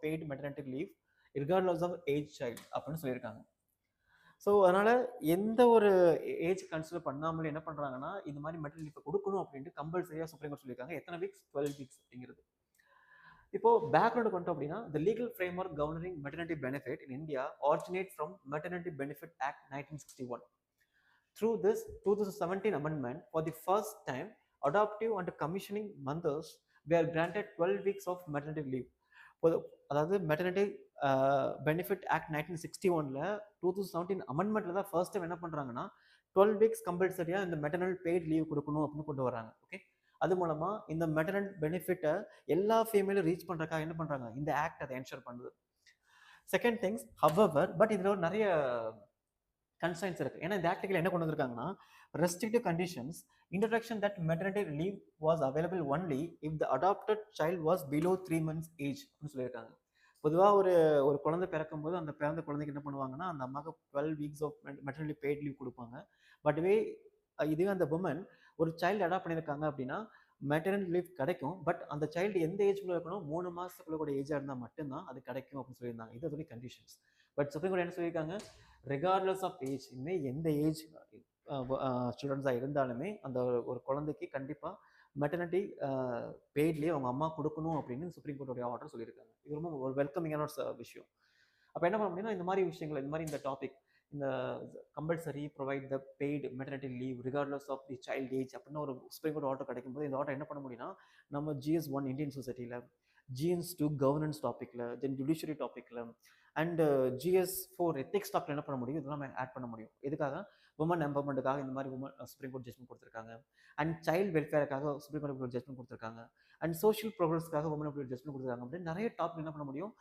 Paid maternity leave regardless of age child அப்படின்னு சொல்லியிருக்காங்க. So அதனால எந்த ஒரு ஏஜ் கன்சிடர் பண்ணாமலே என்ன பண்றாங்கன்னா இந்த மாதிரி மெட்டர்னிட்டி லீவ் கொடுக்கணும் அப்படின்ட்டு கம்பல்சரியா சுப்ரீம் கோர்ட் சொல்லியிருக்காங்க. எத்தனை வீக்ஸ்? 12 வீக்ஸ் அப்படிங்கிறது. இப்போ பேக்ரவுண்ட் கொண்டோம் அப்படின்னா the legal framework governing maternity benefit in India originates from Maternity Benefit Act 1961. Through this 2017 amendment, for the first time, adoptive and commissioning mothers were granted 12 weeks of maternity leave. அதாவது maternity benefit act 1961ல 2017 அமெண்ட்மெண்ட்ல தான் first time என்ன பண்றாங்கன்னா 12 weeks கம்பல்சரியா இந்த maternal paid leave கொடுக்கணும் அப்படின்னு கொண்டு வராங்க. ஓகே, அது மூலமா இந்த மெட்டர்னல் பெனிஃபிட்டை எல்லா ஃபேமிலியும் ரீச் பண்றதுக்காக என்ன பண்றாங்க, இந்த ஆக்ட் அதை என்ஷூர் பண்ணுது. செகண்ட் திங்ஸ் ஹவவர், பட் இதுல ஒரு நிறைய கன்ஸ்ட்ரைன்ஸ் இருக்கு. ஏன்னா இந்த ஆக்டில் என்ன கொண்டு வந்திருக்காங்கன்னா restrictive conditions introduction that maternity leave was available only if the adopted child was below 3 months age அப்படின்னு சொல்லியிருக்காங்க. பொதுவாக ஒரு குழந்தை பிறக்கும் போது அந்த பிறந்த குழந்தைக்கு என்ன பண்ணுவாங்கன்னா அந்த அம்மாவுக்கு 12 weeks of maternity paid leave கொடுப்பாங்க. பட் இதுவே அந்த உமன் ஒரு சைல்டு அடாப்ட் பண்ணியிருக்காங்க அப்படின்னா மெட்டர்னிட்டி லீவ் கிடைக்கும். பட் அந்த சைல்டு எந்த ஏஜ்குள்ள இருக்கணும், 3 மாசத்துக்குள்ள கூட ஏஜா இருந்தால் மட்டும்தான் அது கிடைக்கும் அப்படின்னு சொல்லியிருந்தாங்க. இது அதோட கண்டிஷன்ஸ். பட் சுப்ரீம் கோர்ட் என்ன சொல்லியிருக்காங்க, ரெகார்ட்லெஸ் ஆஃப் ஏஜ், இனிமேல் எந்த ஏஜ் ஸ்டூடெண்ட்ஸாக இருந்தாலுமே அந்த ஒரு குழந்தைக்கு கண்டிப்பாக மெட்டர்னிட்டி பெய்ட்லேயே அவங்க அம்மா கொடுக்கணும் அப்படின்னு சுப்ரீம் கோர்ட்டோடைய ஆர்டர் சொல்லியிருக்காங்க. இது ரொம்ப ஒரு வெல்கமிங்கான ஒரு விஷயம். அப்போ என்ன பண்ண முடியும்னா இந்த மாதிரி விஷயங்கள், இந்த மாதிரி இந்த டாபிக், இந்த compulsory provide the paid maternity leave regardless of the child age அப்படின்னு ஒரு சுப்ரீம் கோர்ட் ஆர்டர் கிடைக்கும்போது இந்த ஆர்டர் என்ன பண்ண முடியும்னா நம்ம GS1 இந்தியன் சொசைட்டியில், GS2 கவர்னன்ஸ் டாப்பிக்கில், தென் ஜுடிஷியரி டாப்பிக்கில் அண்ட் GS4 எத்திக்ஸ் டாப்பில் என்ன பண்ண முடியும், இதெல்லாம் ஆட் பண்ண முடியும். எதுக்காக? உமன் எம்பவர்மெண்ட்டுக்காக இந்த மாதிரி சுப்ரீம் கோர்ட் ஜட்மெண்ட் கொடுத்துருக்காங்க. அண்ட் சைல்டு வெல்ஃபேருக்காக சுப்ரீம் கோர்ட் ஜட்மெண்ட் கொடுத்துருக்காங்க. அண்ட் சோஷியல் ப்ரோக்ரஸ்க்காக உமன் ஜட்மெண்ட் கொடுத்துருக்காங்க. அப்படின்னு நிறைய டாபிக் என்ன பண்ண முடியும்,